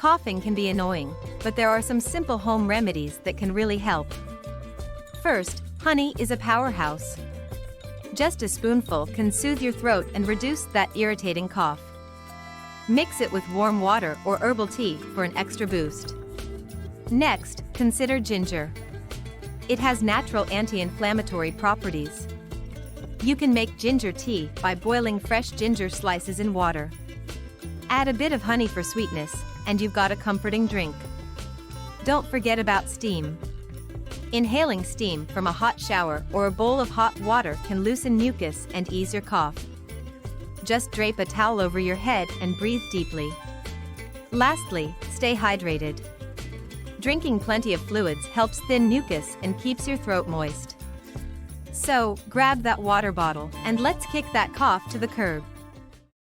Coughing can be annoying, but there are some simple home remedies that can really help. First, honey is a powerhouse. Just a spoonful can soothe your throat and reduce that irritating cough. Mix it with warm water or herbal tea for an extra boost. Next, consider ginger. It has natural anti-inflammatory properties. You can make ginger tea by boiling fresh ginger slices in water. Add a bit of honey for sweetness, and you've got a comforting drink. Don't forget about steam. Inhaling steam from a hot shower or a bowl of hot water can loosen mucus and ease your cough. Just drape a towel over your head and breathe deeply. Lastly, stay hydrated. Drinking plenty of fluids helps thin mucus and keeps your throat moist. So, grab that water bottle and let's kick that cough to the curb.